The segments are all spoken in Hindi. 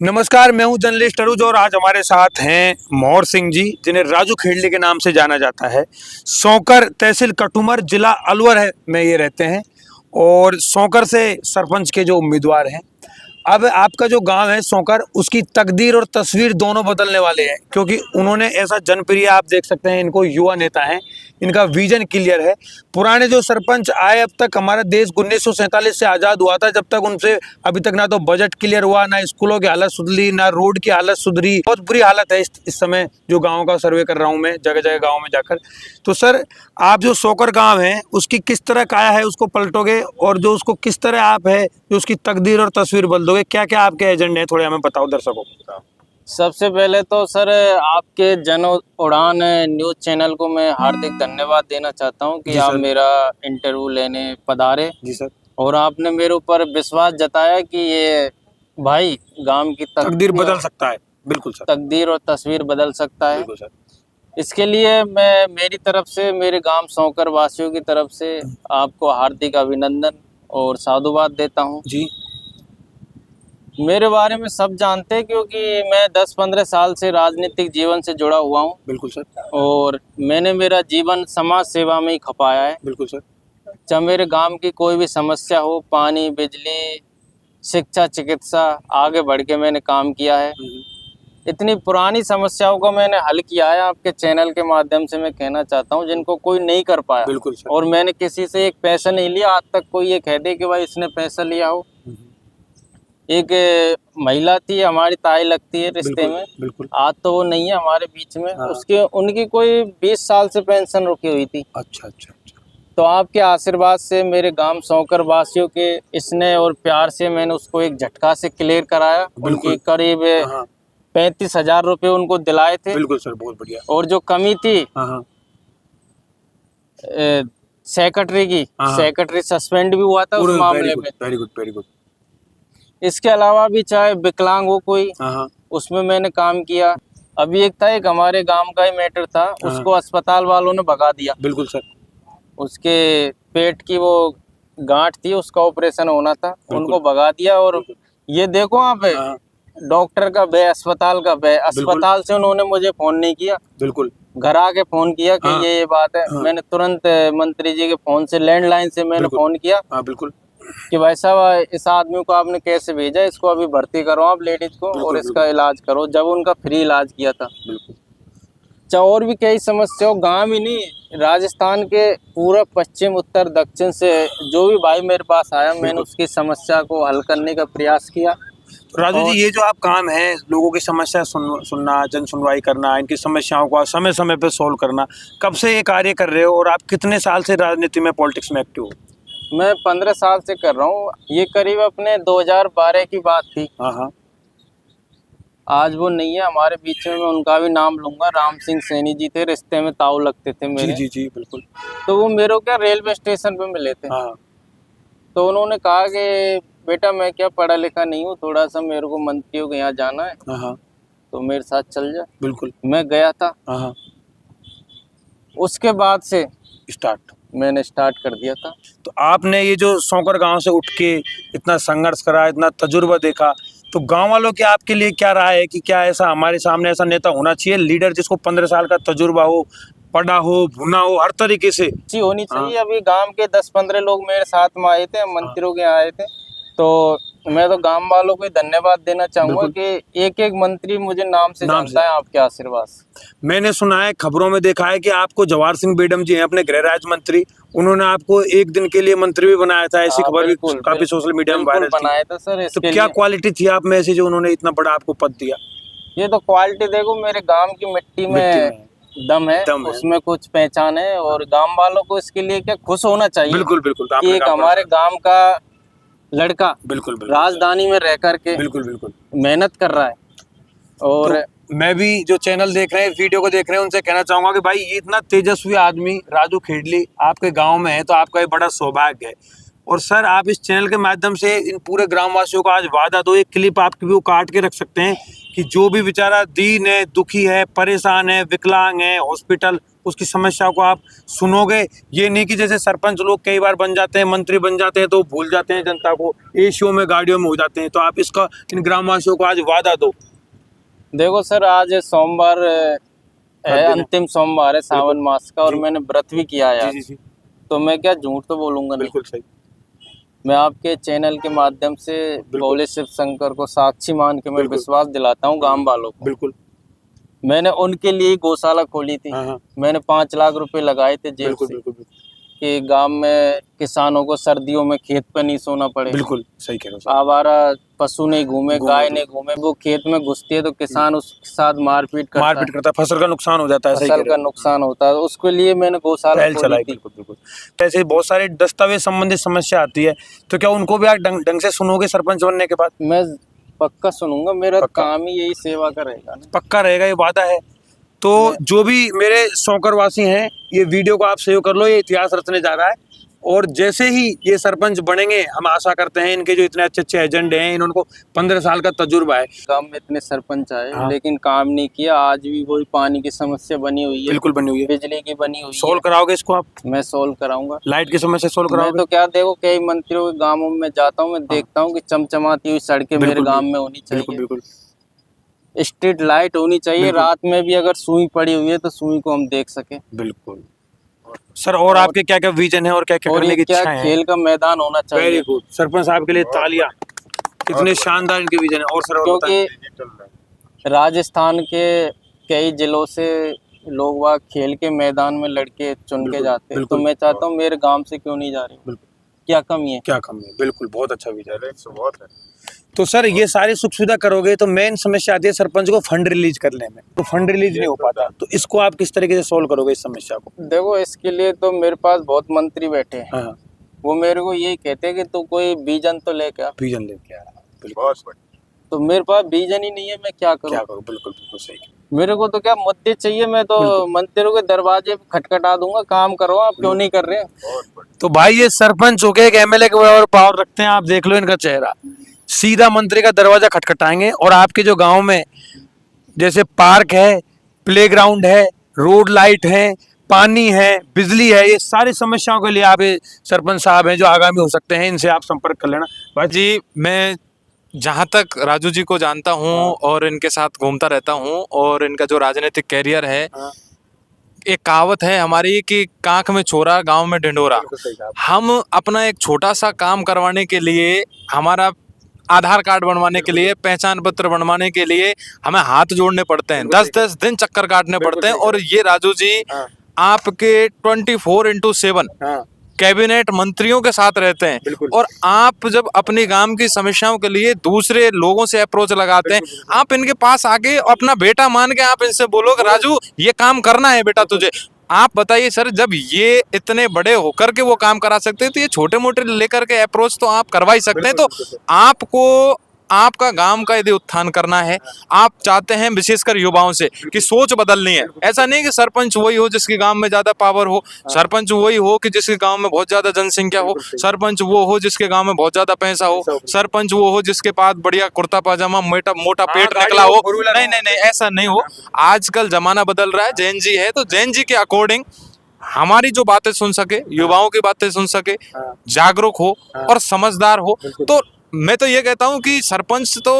नमस्कार, मैं हूं जर्नलिस्ट अरुज और आज हमारे साथ हैं मोहर सिंह जी, जिन्हें राजू खेड़ली के नाम से जाना जाता है। सौंकर तहसील कटुमर, जिला अलवर है में ये रहते हैं और सौंकर से सरपंच के जो उम्मीदवार हैं। अब आपका जो गांव है सौंकर, उसकी तकदीर और तस्वीर दोनों बदलने वाले हैं, क्योंकि उन्होंने ऐसा जनप्रिय, आप देख सकते हैं, इनको युवा नेता हैं, इनका विजन क्लियर है। पुराने जो सरपंच आए, अब तक हमारा देश 1947 से आज़ाद हुआ था, जब तक उनसे अभी तक ना तो बजट क्लियर हुआ, ना स्कूलों की हालत सुधरी, ना रोड की हालत सुधरी। बहुत बुरी हालत है इस समय जो गाँव का सर्वे कर रहा हूँ मैं, जगह जगह गाँव में जाकर। तो सर, आप जो सौंकर गाँव है उसकी किस तरह काया है उसको पलटोगे, और जो उसको किस तरह आप है जो उसकी तकदीर और तस्वीर बदल दोगे? क्या क्या आपके एजेंडे हैं, थोड़े हमें बताओ दर्शकों को। सबसे पहले तो सर, आपके जन उड़ान न्यूज़ चैनल को मैं हार्दिक धन्यवाद देना चाहता हूं कि आप मेरा इंटरव्यू लेने पधारे। जी सर। और आपने मेरे ऊपर विश्वास जताया कि ये भाई गांव की तकदीर बदल सकता है। बिल्कुल सर। तकदीर और तस्वीर बदल सकता है। बिल्कुल सर। इसके लिए मैं मेरी तरफ से, मेरे गांव सौंकर वासियों की तरफ से आपको हार्दिक अभिनंदन और साधुवाद देता हूँ। जी। मेरे बारे में सब जानते हैं क्योंकि मैं 10-15 साल से राजनीतिक जीवन से जुड़ा हुआ हूँ। बिल्कुल सर। और मैंने मेरा जीवन समाज सेवा में ही खपाया है। बिल्कुल सर। जब मेरे गांव की कोई भी समस्या हो, पानी, बिजली, शिक्षा, चिकित्सा, आगे बढ़ के मैंने काम किया है। इतनी पुरानी समस्याओं को मैंने हल किया है, आपके चैनल के माध्यम से मैं कहना चाहता हूँ, जिनको कोई नहीं कर पाया। बिल्कुल सर। और मैंने किसी से एक पैसा नहीं लिया आज तक। कोई ये कह दे कि भाई इसने पैसा लिया हो। एक महिला थी, हमारी ताई लगती है रिश्ते में। बिल्कुल। आज तो वो नहीं है हमारे बीच में। हाँ। उनकी कोई 20 साल से पेंशन रुकी हुई थी। अच्छा अच्छा अच्छा। तो आपके आशीर्वाद से, मेरे गांव सौंकर वासियों के स्नेह और प्यार से मैंने उसको एक झटका से क्लियर कराया। उनकी करीब 35,000 रुपये उनको दिलाए थे। बिल्कुल सर, बहुत बढ़िया। और जो कमी थी सेक्रेटरी की, सेक्रेटरी सस्पेंड भी हुआ था उस मामले में। Very good very good. इसके अलावा भी चाहे विकलांग हो कोई, उसमें मैंने काम किया। अभी एक था, एक हमारे गांव का ही मैटर था, उसको अस्पताल वालों ने भगा दिया। बिल्कुल सर। उसके पेट की वो गांठ थी, उसका ऑपरेशन होना था, उनको भगा दिया। और ये देखो आप, डॉक्टर का बे, अस्पताल का बे, अस्पताल से उन्होंने मुझे फोन नहीं किया। बिल्कुल। घर आके फोन किया कि ये बात है। मैंने तुरंत मंत्री जी के फोन से, लैंडलाइन से मैंने फोन किया। बिल्कुल। कि भाई साहब, इस आदमी को आपने कैसे भेजा, इसको अभी भर्ती करो आप लेडीज को, और इसका इलाज करो। जब उनका फ्री इलाज किया था। चाहे और भी कई समस्या, गांव ही नहीं, राजस्थान के पूरा पश्चिम, उत्तर, दक्षिण से जो भी भाई मेरे पास आया, मैंने उसकी समस्या को हल करने का प्रयास किया। राजू जी, ये जो आप काम है, लोगों की समस्या सुनना, जन सुनवाई करना, इनकी समस्याओं को समय समय पे सॉल्व करना, कब से ये कार्य कर रहे हो और आप कितने साल से राजनीति में, पॉलिटिक्स में एक्टिव हो? मैं 15 साल से कर रहा हूँ। ये करीब अपने 2012 की बात थी। आज वो नहीं है हमारे बीच में, मैं उनका भी नाम लूंगा। राम सिंह सैनी जी थे, रिश्ते में ताऊ लगते थे मेरे। जी जी बिल्कुल। तो वो मेरे को क्या रेलवे स्टेशन पे मिले थे। तो उन्होंने कहा कि बेटा, मैं क्या पढ़ा लिखा नहीं हूँ, थोड़ा सा मेरे को मंत्रियों के यहाँ जाना है, तो मेरे साथ चल जा। बिल्कुल। मैं गया था। उसके बाद से मैंने स्टार्ट कर दिया था। तो आपने ये जो सौंकर गांव से उठ के इतना संघर्ष करा, इतना तजुर्बा देखा, तो गांव वालों की आपके लिए क्या राय है कि क्या ऐसा हमारे सामने ऐसा नेता होना चाहिए, लीडर जिसको 15 साल का तजुर्बा हो, पढ़ा हो, भुना हो, हर तरीके से जी होनी चाहिए। अभी गांव के 10-15 लोग मेरे साथ में आए थे, मंत्रियों के आए थे। तो मैं तो गांव वालों को धन्यवाद देना चाहूंगा कि एक एक मंत्री मुझे नाम से जानता है, आपके आशीर्वाद। मैंने सुना है, खबरों में देखा है कि आपको जवाहर सिंह बेडम जी हैं, अपने गृह राज्य मंत्री, उन्होंने आपको एक दिन के लिए मंत्री भी बनाया था। ऐसी खबर भी काफी सोशल मीडिया में वायरल बनाया था सर। तो क्या क्वालिटी थी आप में ऐसी जो उन्होंने इतना बड़ा आपको पद दिया? ये तो क्वालिटी देखो, मेरे गाँव की मिट्टी में दम है, उसमें कुछ पहचान है। और गांव वालों को इसके लिए क्या खुश होना चाहिए। बिल्कुल बिल्कुल। कि एक हमारे गांव का लड़का बिल्कुल राजधानी में रह करके बिल्कुल मेहनत कर रहा है। और तो मैं भी जो चैनल देख रहे हैं, वीडियो को देख रहे हैं, उनसे कहना चाहूंगा कि भाई, ये इतना तेजस्वी आदमी राजू खेड़ली आपके गांव में है, तो आपका ये बड़ा सौभाग्य है। और सर, आप इस चैनल के माध्यम से इन पूरे ग्रामवासियों को आज वादा दो, एक क्लिप आपकी भी वो काट के रख सकते हैं कि जो भी बेचारा दीन है, दुखी है, परेशान है, विकलांग है, हॉस्पिटल, उसकी समस्याओं को आप सुनोगे। ये नहीं कि जैसे सरपंच लोग कई बार बन जाते हैं, मंत्री बन जाते हैं तो भूल जाते हैं जनता को, एशियो में गाड़ियों में हो जाते हैं। तो आप इसका इन ग्रामवासियों को आज वादा दो। देखो सर, आज सोमवार है, दिन है। अंतिम सोमवार है सावन मास का, और जी। मैंने व्रत भी किया है। जी जी। तो मैं क्या झूठ तो बोलूंगा नहीं। बिल्कुल सही। मैं आपके चैनल के माध्यम से भोले शिव शंकर को साक्षी मान के मैं बिल्कुल। विश्वास दिलाता हूँ गांव वालों को। बिल्कुल। मैंने उनके लिए गौशाला खोली थी। हाँ हाँ। मैंने 5 लाख रुपए लगाए थे जेब बिल्कुल से बिल्कुल बिल्कुल कि गांव में किसानों को सर्दियों में खेत पे नहीं सोना पड़े, बिल्कुल सही कह रहे हो सर। आवारा पशु नहीं घूमे, गाय नहीं घूमे। वो खेत में घुसती है तो किसान उसके साथ मारपीट करता है, मारपीट करता है, फसल का नुकसान हो जाता है। सही कह फसल रहे का हो। नुकसान होता है। उसके लिए मैंने गौशाला पहल खोली चलाई। थी। बिल्कुल बिल्कुल। तो ऐसे बहुत सारे दस्तावेज संबंधित समस्या आती है, तो क्या उनको भी आप ढंग से सुनोगे सरपंच बनने के बाद? मैं पक्का सुनूंगा, मेरा पक्का। काम ही यही सेवा का रहेगा ना। पक्का रहेगा, ये वादा है। तो जो भी मेरे सौंकर वासी हैं, ये वीडियो को आप सेव कर लो, ये इतिहास रचने जा रहा है। और जैसे ही ये सरपंच बनेंगे, हम आशा करते हैं, इनके जो इतने अच्छे अच्छे एजेंडे हैं, इनको 15 साल का तजुर्बा है। गांव में इतने सरपंच आए हाँ। लेकिन काम नहीं किया। आज भी वही पानी की समस्या बनी हुई है, बिल्कुल बनी हुई है। बिजली की बनी हुई सोल्व कराओगे इसको आप? है। मैं सोल्व कराऊंगा। लाइट की समस्या सोल्व मैं कराओगे? तो क्या, देखो कई मंत्रियों के गांवों में जाता हूँ, मैं देखता हूँ कि चमचमाती हुई सड़कें मेरे बिल्कुल, गांव में होनी बिल्कुल चाहिए, बिल्कुल स्ट्रीट लाइट होनी चाहिए, बिल्कुल। रात में भी अगर सुई पड़ी हुई है तो सुई को हम देख सके। बिल्कुल सर। और आपके क्या क्या विजन है और क्या क्या और करने ये की क्या, इच्छाएं हैं? खेल का मैदान होना वेरी चाहिए, गुड सरपंच साहब के लिए तालियां। कितने शानदार इनके विजन है। और सर और बताएं। क्योंकि राजस्थान के कई जिलों से लोग वहाँ खेल के मैदान में लड़के चुन के बिल्कुल, जाते हैं। तो बिल्कुल। मैं चाहता हूँ मेरे गांव से क्यों नहीं जा रहे, बिल्कुल। क्या कमी है? क्या कमी है? बिल्कुल बहुत अच्छा विचार है। तो सर ये सारी सुख सुविधा करोगे तो मेन समस्या आती है सरपंच को फंड रिलीज करने में, तो फंड रिलीज नहीं हो पाता। तो इसको आप किस तरीके से सोल्व करोगे इस समस्या को? देखो, इसके लिए तो मेरे पास बहुत मंत्री बैठे हैं। हाँ। वो मेरे को यही कहते हैं कि तू कोई विजन तो लेके आ। विजन लेके आ। बिल्कुल। तो मेरे पास विजन ही नहीं है, मैं क्या करूँ? क्या करो? बिल्कुल बिल्कुल सही। मेरे को तो क्या मुद्दे चाहिए, मैं तो मंत्रियों के दरवाजे पे खटखटा दूंगा, काम करो, आप क्यों नहीं कर रहे? तो भाई ये सरपंच हो के एक एमएलए के बराबर पावर रखते हैं। आप देख लो इनका चेहरा, सीधा मंत्री का दरवाजा खटखटाएंगे। और आपके जो गांव में जैसे पार्क है, प्लेग्राउंड है, रोड लाइट है, पानी है, बिजली है, ये सारी समस्याओं के लिए आप ये सरपंच साहब हैं जो आगामी हो सकते हैं, इनसे आप संपर्क कर लेना। भाई जी, मैं जहाँ तक राजू जी को जानता हूँ और इनके साथ घूमता रहता हूँ और इनका जो राजनीतिक कैरियर है, एक कहावत है हमारी कि कांख में छोरा गांव में ढिंढोरा। हम अपना एक छोटा सा काम करवाने के लिए, हमारा आधार कार्ड बनवाने के लिए, पहचान पत्र बनवाने के लिए हमें हाथ जोड़ने पड़ते हैं, 10-10 दिन चक्कर काटने पड़ते हैं। और ये राजू जी आपके 24/7 कैबिनेट मंत्रियों के साथ रहते हैं। और आप जब अपने गांव की समस्याओं के लिए दूसरे लोगों से अप्रोच लगाते हैं, आप इनके पास आके अपना बेटा मान के आप इनसे बोलो कि राजू ये काम करना है बेटा तुझे। आप बताइए सर, जब ये इतने बड़े होकर के वो काम करा सकते हैं तो ये छोटे मोटे लेकर के अप्रोच तो आप करवा ही सकते हैं। तो आपको आपका गांव का यदि उत्थान करना है, आप चाहते हैं विशेषकर युवाओं से कि सोच बदलनी है। ऐसा नहीं कि सरपंच वही हो जिसके गांव में ज्यादा पावर हो, सरपंच वही हो कि जिसके गांव में बहुत ज्यादा जनसंख्या हो, सरपंच वो हो जिसके गांव में बहुत ज्यादा पैसा हो, सरपंच वो हो जिसके पास बढ़िया कुर्ता पाजामा मोटा पेट निकला हो। नहीं नहीं नहीं, ऐसा नहीं हो। आजकल जमाना बदल रहा है, जैन जी है तो जैन जी के अकॉर्डिंग हमारी जो बातें सुन सके, युवाओं की बातें सुन सके, जागरूक हो और समझदार हो। तो मैं तो ये कहता हूं कि सरपंच तो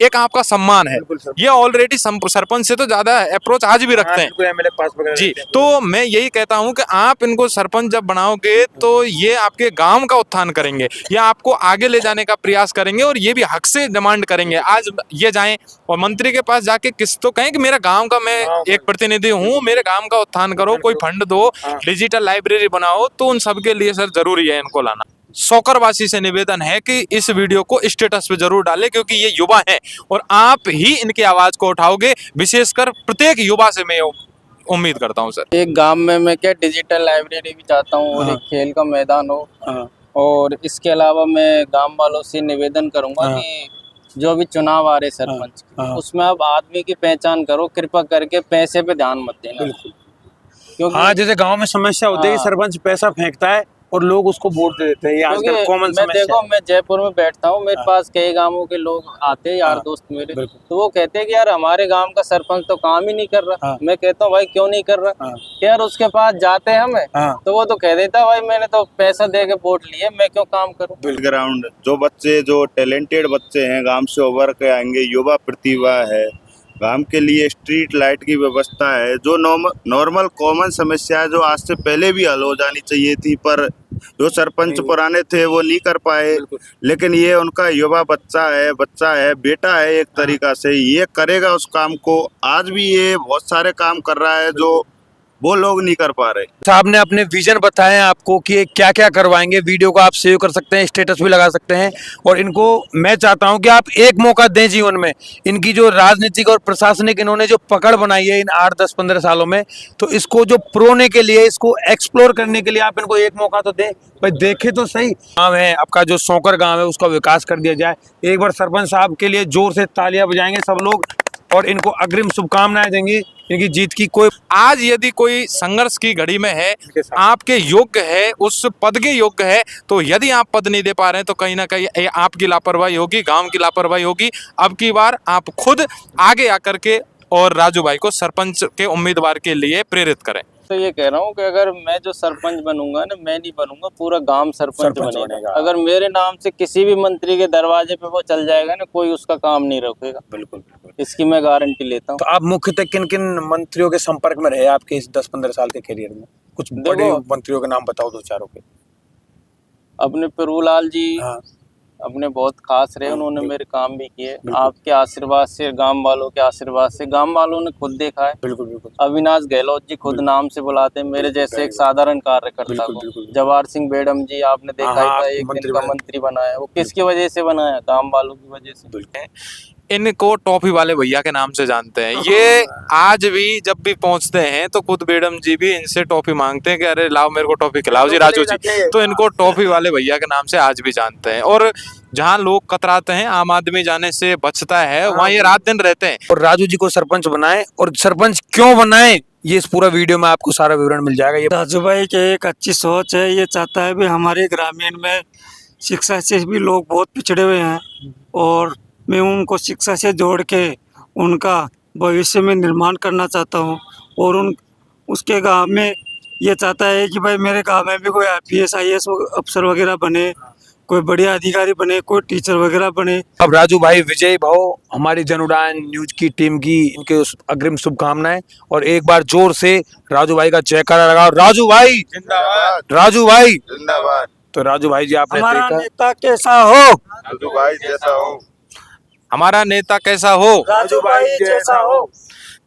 एक आपका सम्मान है। ये ऑलरेडी सरपंच से तो ज्यादा अप्रोच आज भी रखते हैं जी। तो मैं यही कहता हूं कि आप इनको सरपंच जब बनाओगे तो ये आपके गांव का उत्थान करेंगे, या आपको आगे ले जाने का प्रयास करेंगे और ये भी हक से डिमांड करेंगे। आज ये जाएं और मंत्री के पास जाके किस तो कहें कि मेरा गांव का मैं एक प्रतिनिधि हूं, मेरे गांव का उत्थान करो, कोई फंड दो, डिजिटल लाइब्रेरी बनाओ। तो उन सबके लिए सर जरूरी है इनको लाना। सौकरवासी से निवेदन है कि इस वीडियो को स्टेटस पे जरूर डालें, क्योंकि ये युवा हैं और आप ही इनकी आवाज को उठाओगे। विशेषकर प्रत्येक युवा से मैं उम्मीद करता हूं सर। एक गांव में मैं क्या डिजिटल लाइब्रेरी भी चाहता हूँ और एक खेल का मैदान हो। और इसके अलावा मैं गांव वालों से निवेदन करूंगा कि जो भी चुनाव आ रहे सरपंच उसमें आप आदमी की पहचान करो, कृपा करके पैसे पे ध्यान मत देना। क्योंकि जैसे गांव में समस्या होती है कि सरपंच पैसा फेंकता है और लोग उसको वोट दे देते हैं। ये आजकल क्योंकि कॉमन मैं समस्या देखो है। मैं जयपुर में बैठता हूँ, मेरे हाँ। पास कई गांवों के लोग आते हैं, यार हाँ, दोस्त मेरे, बिल्कुल। तो वो कहते हैं कि यार हमारे गांव का सरपंच तो काम ही नहीं कर रहा। हाँ। मैं कहता हूँ भाई क्यों नहीं कर रहा? हाँ। कि यार उसके पास जाते हैं हमें, हाँ। तो वो तो कह देता है भाई मैंने तो पैसा दे के वोट लिए, मैं क्यों काम करूँ? ग्राउंड जो बच्चे जो टैलेंटेड बच्चे हैं गांव से उभर के आएंगे, युवा प्रतिभा है, गांव के लिए स्ट्रीट लाइट की व्यवस्था है, जो नॉर्मल कॉमन समस्या है जो आज से पहले भी हल हो जानी चाहिए थी, पर जो सरपंच पुराने थे वो नहीं कर पाए। लेकिन ये उनका युवा बच्चा है, बेटा है, एक तरीका से ये करेगा उस काम को। आज भी ये बहुत सारे काम कर रहा है जो वो लोग नहीं कर पा रहे। साहब ने अपने विजन बताए आपको कि क्या क्या करवाएंगे। वीडियो को आप सेव कर सकते हैं, स्टेटस भी लगा सकते हैं। और इनको मैं चाहता हूं कि आप एक मौका दें जीवन में। इनकी जो राजनीतिक और प्रशासनिक इन्होंने जो पकड़ बनाई है इन 8, 10, 15 सालों में, तो इसको जो प्रोने के लिए, इसको एक्सप्लोर करने के लिए आप इनको एक मौका तो दें। भाई देखे तो सही। गाँव है आपका, जो सौकर गाँव है, उसका विकास कर दिया जाए। एक बार सरपंच साहब के लिए जोर से तालियां बजाएंगे सब लोग और इनको अग्रिम शुभकामनाएं देंगे। इनकी जीत की कोई आज यदि कोई संघर्ष की घड़ी में है, आपके योग्य है, उस पद के योग्य है, तो यदि आप पद नहीं दे पा रहे हैं तो कहीं ना कहीं आपकी लापरवाही होगी, गांव की लापरवाही होगी। अब की बार आप खुद आगे आकर के और राजू भाई को सरपंच के उम्मीदवार के लिए प्रेरित करें। तो ये कह रहा हूँ कि अगर मैं जो सरपंच बनूंगा ना, मैं नहीं बनूंगा, पूरा गांव सरपंच बनेगा। अगर मेरे नाम से किसी भी मंत्री के दरवाजे पे वो चल जाएगा ना, कोई उसका काम नहीं रोकेगा। बिल्कुल बिल्कुल। इसकी मैं गारंटी लेता हूँ। तो आप मुख्यतः किन किन मंत्रियों के संपर्क में रहे आपके इस 10-15 साल के करियर में? कुछ बड़े मंत्रियों के नाम बताओ, दो चारों के। अपने प्रभुलाल जी हाँ। अपने बहुत खास रहे, उन्होंने मेरे काम भी किए। आपके आशीर्वाद से, गांव वालों के आशीर्वाद से, गांव वालों ने खुद देखा है। बिल्कुल बिल्कुल। अविनाश गहलोत जी खुद नाम से बुलाते हैं मेरे जैसे एक साधारण कार्यकर्ता को। जवाहर सिंह बेडम जी आपने देखा ही था, एक दिन का मंत्री बनाया। वो किसकी वजह से बनाया? गांव वालों की वजह से। इनको टॉफी वाले भैया के नाम से जानते हैं। ये आज भी जब भी पहुंचते हैं तो खुद बेडम जी भी इनसे टॉफी मांगते हैं कि अरे लाओ मेरे को टॉफी खिलाओ जी राजू जी। तो इनको टॉफी वाले भैया के नाम से आज भी जानते हैं। और जहां लोग कतराते हैं, आम आदमी जाने से बचता है, वहां ये रात दिन रहते हैं। और राजू जी को सरपंच बनाए, और सरपंच क्यों बनाए ये इस पूरा वीडियो में आपको सारा विवरण मिल जाएगा। ये राजू भाई की एक अच्छी सोच है। ये चाहता है भी हमारे ग्रामीण में शिक्षा से भी लोग बहुत पिछड़े हुए हैं, और मैं उनको शिक्षा से जोड़ के उनका भविष्य में निर्माण करना चाहता हूँ। और उसके गांव में ये चाहता है कि भाई मेरे गांव में भी कोई IPS IAS अफसर वगैरह बने, कोई बढ़िया अधिकारी बने, कोई टीचर वगैरह बने। अब राजू भाई विजयी भाव हमारी जन उड़ान न्यूज की टीम की इनके उस अग्रिम शुभकामनाएं। और एक बार जोर से राजू भाई का जयकारा लगाओ। राजू भाई जिंदाबाद, राजू भाई जिंदाबाद। तो राजू भाई जी आपने हमारा देखा, नेता कैसा हो, राजू भाई जैसा हो, हमारा नेता कैसा हो, राजू भाई जैसा हो।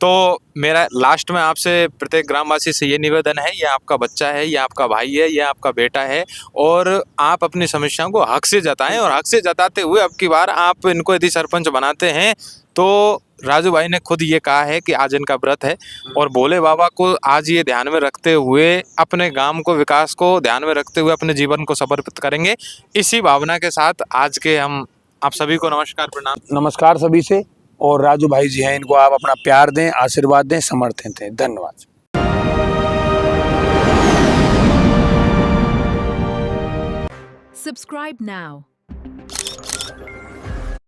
तो मेरा लास्ट में आपसे प्रत्येक ग्रामवासी से ये निवेदन है, ये आपका बच्चा है, ये आपका भाई है, ये आपका बेटा है, और आप अपनी समस्याओं को हक से जताएं। और हक से जताते हुए अब की बार आप इनको यदि सरपंच बनाते हैं तो राजू भाई ने खुद ये कहा है कि आज इनका व्रत है, और भोले बाबा को आज ये ध्यान में रखते हुए, अपने गांव को, विकास को ध्यान में रखते हुए अपने जीवन को समर्पित करेंगे। इसी भावना के साथ आज के हम आप सभी को नमस्कार, प्रणाम। नमस्कार सभी से। और राजू भाई जी हैं, इनको आप अपना प्यार दें, आशीर्वाद दें, समर्थन दें। धन्यवाद। Subscribe now